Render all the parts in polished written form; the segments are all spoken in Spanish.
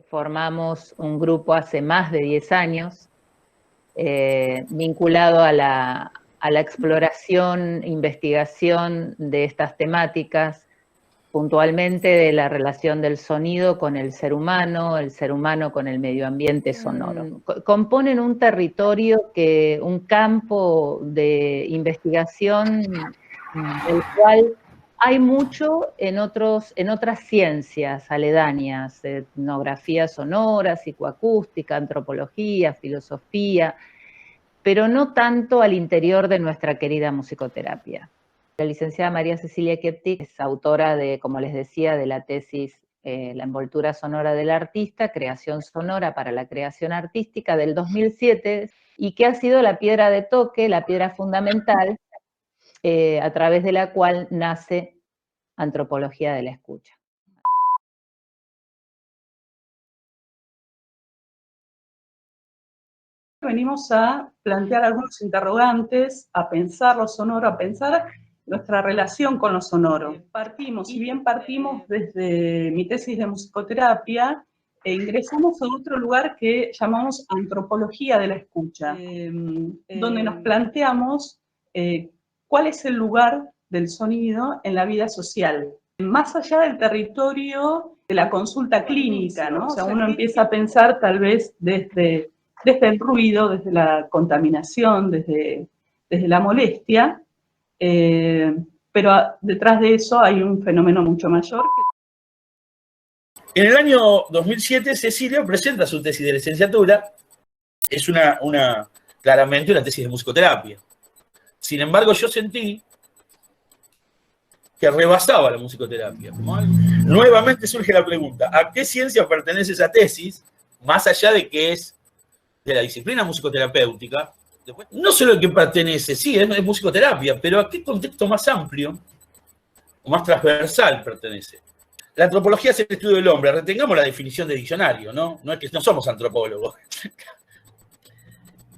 Formamos un grupo hace más de 10 años vinculado a la exploración, investigación de estas temáticas, puntualmente de la relación del sonido con el ser humano con el medio ambiente sonoro. Componen un territorio, un campo de investigación del cual hay mucho en otras ciencias aledañas, etnografía sonora, psicoacústica, antropología, filosofía, pero no tanto al interior de nuestra querida musicoterapia. La licenciada María Cecilia Keptic es autora de, como les decía, de la tesis La envoltura sonora del artista, creación sonora para la creación artística del 2007, y que ha sido la piedra de toque, la piedra fundamental, a través de la cual nace Antropología de la Escucha. Venimos a plantear algunos interrogantes, a pensar lo sonoro, a pensar nuestra relación con lo sonoro. Si bien partimos desde mi tesis de musicoterapia, ingresamos a otro lugar que llamamos antropología de la escucha, donde nos planteamos cuál es el lugar del sonido en la vida social. Más allá del territorio de la consulta clínica, ¿no? O sea, uno empieza a pensar tal vez desde el ruido, desde la contaminación, desde la molestia, pero detrás de eso hay un fenómeno mucho mayor. En el año 2007, Cecilia presenta su tesis de licenciatura. Es claramente una tesis de musicoterapia. Sin embargo, yo sentí que rebasaba la musicoterapia. Nuevamente surge la pregunta, ¿a qué ciencia pertenece esa tesis? Más allá de que es de la disciplina musicoterapéutica, no solo el que pertenece, sí, es musicoterapia, pero ¿a qué contexto más amplio o más transversal pertenece? La antropología es el estudio del hombre, retengamos la definición de diccionario, ¿no? No es que no somos antropólogos.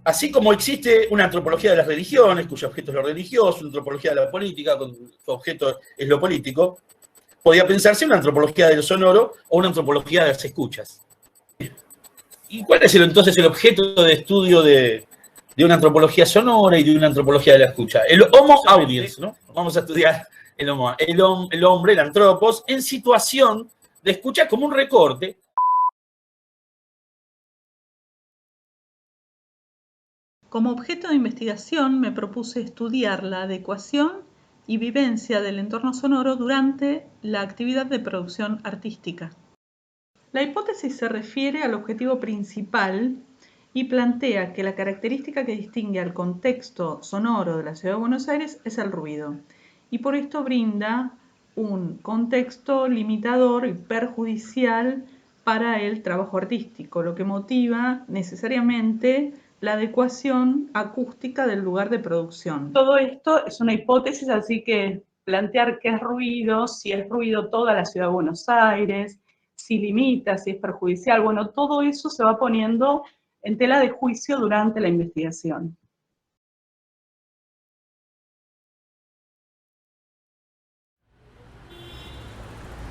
Así como existe una antropología de las religiones, cuyo objeto es lo religioso, una antropología de la política, cuyo objeto es lo político, podía pensarse una antropología del sonoro o una antropología de las escuchas. ¿Y cuál es entonces el objeto de estudio de una antropología sonora y de una antropología de la escucha? El homo audiens, ¿no? Vamos a estudiar el hombre, el antropos, en situación de escucha como un recorte. Como objeto de investigación me propuse estudiar la adecuación y vivencia del entorno sonoro durante la actividad de producción artística. La hipótesis se refiere al objetivo principal y plantea que la característica que distingue al contexto sonoro de la Ciudad de Buenos Aires es el ruido, y por esto brinda un contexto limitador y perjudicial para el trabajo artístico, lo que motiva necesariamente la adecuación acústica del lugar de producción. Todo esto es una hipótesis, así que plantear qué es ruido, si es ruido toda la Ciudad de Buenos Aires, si limita, si es perjudicial, bueno, todo eso se va poniendo en tela de juicio durante la investigación.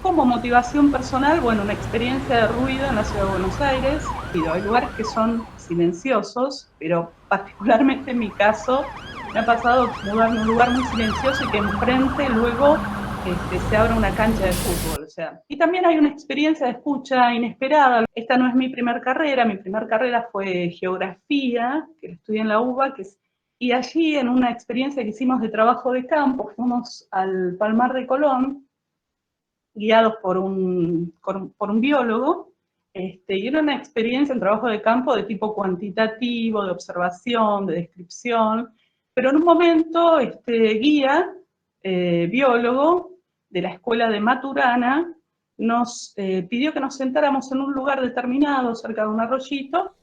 Como motivación personal, bueno, una experiencia de ruido en la Ciudad de Buenos Aires. Hay lugares que son silenciosos, pero particularmente en mi caso me ha pasado mudarme a un lugar muy silencioso y que enfrente luego se abra una cancha de fútbol. O sea. Y también hay una experiencia de escucha inesperada. Esta no es mi primer carrera fue geografía, que estudié en la UBA, y allí en una experiencia que hicimos de trabajo de campo, fuimos al Palmar de Colón, guiados por un biólogo, y era una experiencia en trabajo de campo de tipo cuantitativo, de observación, de descripción, pero en un momento guía, biólogo de la escuela de Maturana, nos pidió que nos sentáramos en un lugar determinado, cerca de un arroyito,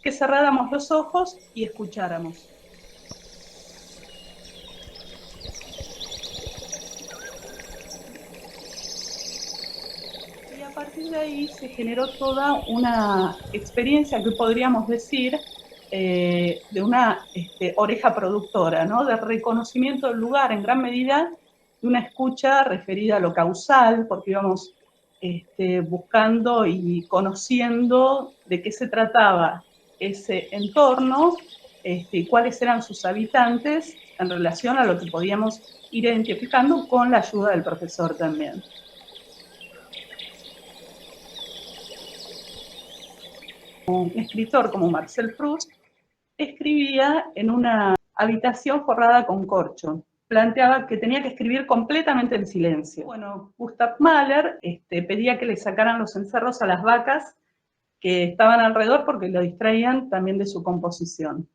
que cerráramos los ojos y escucháramos. A partir de ahí se generó toda una experiencia que podríamos decir de una oreja productora, ¿no? De reconocimiento del lugar en gran medida, de una escucha referida a lo causal, porque íbamos buscando y conociendo de qué se trataba ese entorno y cuáles eran sus habitantes en relación a lo que podíamos ir identificando con la ayuda del profesor también. Un escritor como Marcel Proust escribía en una habitación forrada con corcho. Planteaba que tenía que escribir completamente en silencio. Bueno, Gustav Mahler pedía que le sacaran los encerros a las vacas que estaban alrededor porque lo distraían también de su composición.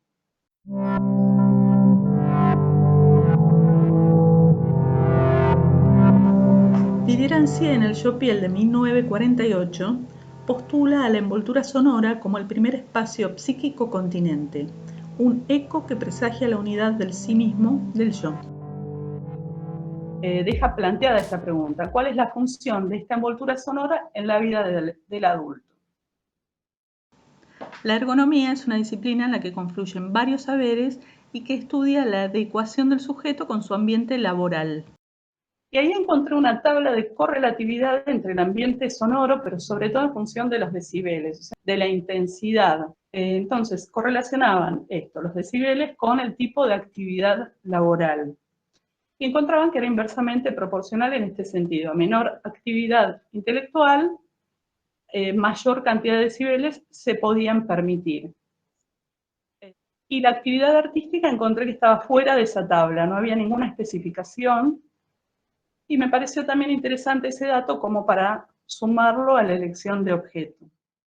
Piderancy, en el Yopiel de 1948, postula a la envoltura sonora como el primer espacio psíquico continente, un eco que presagia la unidad del sí mismo, del yo. Deja planteada esta pregunta: ¿cuál es la función de esta envoltura sonora en la vida del adulto? La ergonomía es una disciplina en la que confluyen varios saberes y que estudia la adecuación del sujeto con su ambiente laboral. Y ahí encontré una tabla de correlatividad entre el ambiente sonoro, pero sobre todo en función de los decibeles, o sea, de la intensidad. Entonces, correlacionaban los decibeles con el tipo de actividad laboral. Y encontraban que era inversamente proporcional en este sentido. A menor actividad intelectual, mayor cantidad de decibeles se podían permitir. Y la actividad artística encontré que estaba fuera de esa tabla, no había ninguna especificación. Y me pareció también interesante ese dato como para sumarlo a la elección de objeto.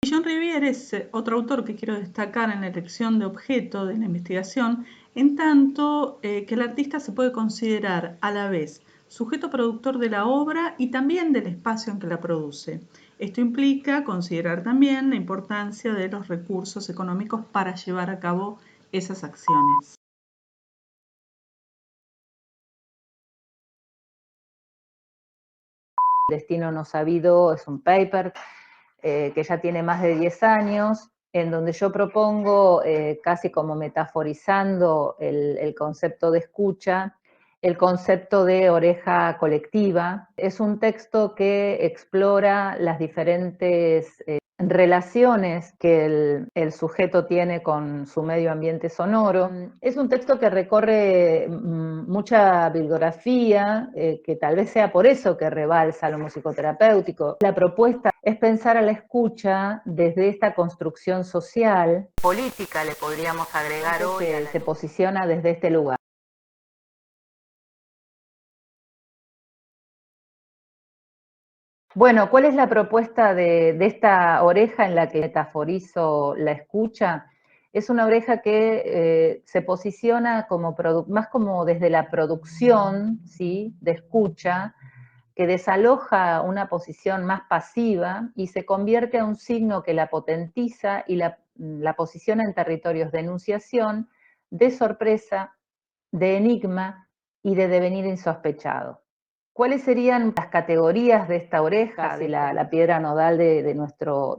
John Riviere es otro autor que quiero destacar en la elección de objeto de la investigación, en tanto que el artista se puede considerar a la vez sujeto productor de la obra y también del espacio en que la produce. Esto implica considerar también la importancia de los recursos económicos para llevar a cabo esas acciones. Destino no sabido es un paper que ya tiene más de 10 años, en donde yo propongo, casi como metaforizando el concepto de escucha, el concepto de oreja colectiva. Es un texto que explora las diferentes relaciones que el sujeto tiene con su medio ambiente sonoro. Es un texto que recorre mucha bibliografía, que tal vez sea por eso que rebalsa lo musicoterapéutico. La propuesta es pensar a la escucha desde esta construcción social, política le podríamos agregar hoy, que se posiciona desde este lugar. Bueno, ¿cuál es la propuesta de esta oreja en la que metaforizo la escucha? Es una oreja que se posiciona como más como desde la producción, ¿sí?, de escucha, que desaloja una posición más pasiva y se convierte a un signo que la potentiza y la posiciona en territorios de enunciación, de sorpresa, de enigma y de devenir insospechado. ¿Cuáles serían las categorías de esta oreja, de la piedra nodal de nuestro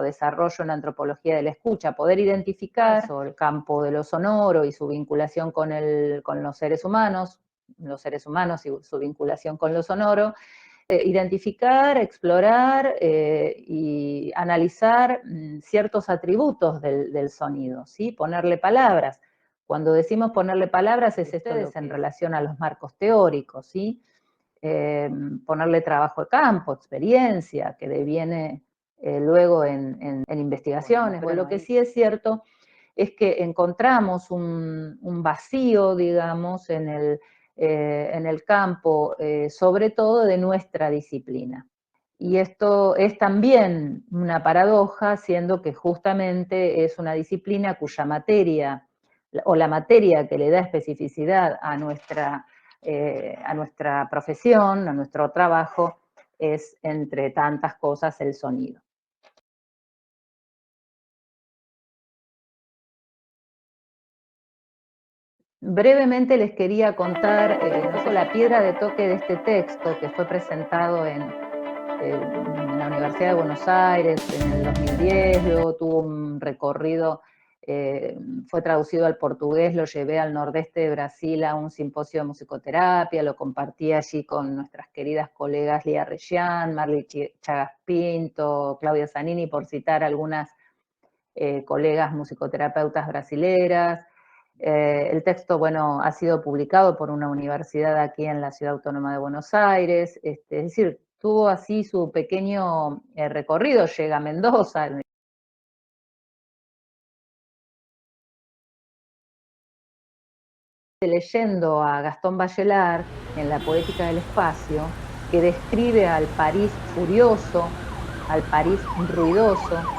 desarrollo en la antropología de la escucha? Poder identificar el campo de lo sonoro y su vinculación con los seres humanos y su vinculación con lo sonoro, identificar, explorar y analizar ciertos atributos del sonido, ¿sí? Ponerle palabras. Cuando decimos ponerle palabras es esto en relación a los marcos teóricos, ¿sí? Ponerle trabajo de campo, experiencia, que deviene luego en investigaciones. Bueno, lo que sí es cierto es que encontramos un vacío, digamos, en el campo, sobre todo de nuestra disciplina. Y esto es también una paradoja, siendo que justamente es una disciplina cuya materia, o la materia que le da especificidad a nuestra profesión, a nuestro trabajo, es, entre tantas cosas, el sonido. Brevemente les quería contar no solo la piedra de toque de este texto, que fue presentado en la Universidad de Buenos Aires en el 2010, luego tuvo un recorrido fue traducido al portugués, lo llevé al nordeste de Brasil a un simposio de musicoterapia, lo compartí allí con nuestras queridas colegas Lía Regián, Marley Chagas Pinto, Claudia Zanini, por citar algunas colegas musicoterapeutas brasileras. El texto, bueno, ha sido publicado por una universidad aquí en la Ciudad Autónoma de Buenos Aires, es decir, tuvo así su pequeño recorrido, llega a Mendoza. Leyendo a Gastón Bachelard en La poética del espacio, que describe al París furioso, al París ruidoso,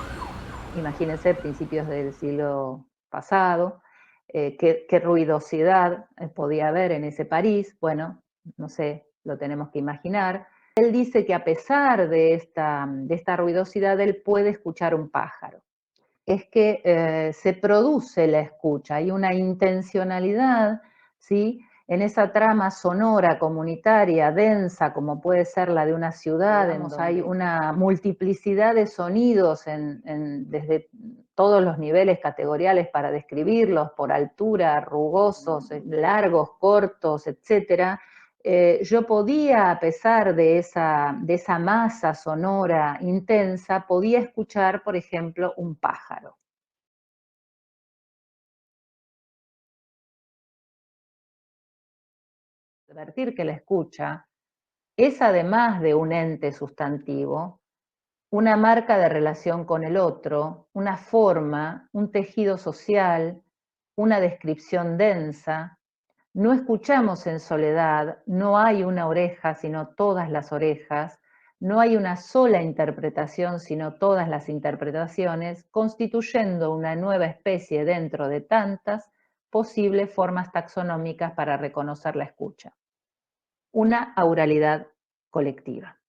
imagínense, principios del siglo pasado, qué ruidosidad podía haber en ese París, bueno, no sé, lo tenemos que imaginar. Él dice que a pesar de esta ruidosidad, él puede escuchar un pájaro. Es que se produce la escucha, hay una intencionalidad, ¿sí?, en esa trama sonora, comunitaria, densa, como puede ser la de una ciudad, digamos, hay una multiplicidad de sonidos desde todos los niveles categoriales para describirlos, por altura, rugosos, largos, cortos, etcétera. Yo podía, a pesar de esa masa sonora intensa, podía escuchar, por ejemplo, un pájaro. Advertir que la escucha es, además de un ente sustantivo, una marca de relación con el otro, una forma, un tejido social, una descripción densa. No escuchamos en soledad, no hay una oreja, sino todas las orejas, no hay una sola interpretación, sino todas las interpretaciones, constituyendo una nueva especie dentro de tantas posibles formas taxonómicas para reconocer la escucha. Una auralidad colectiva.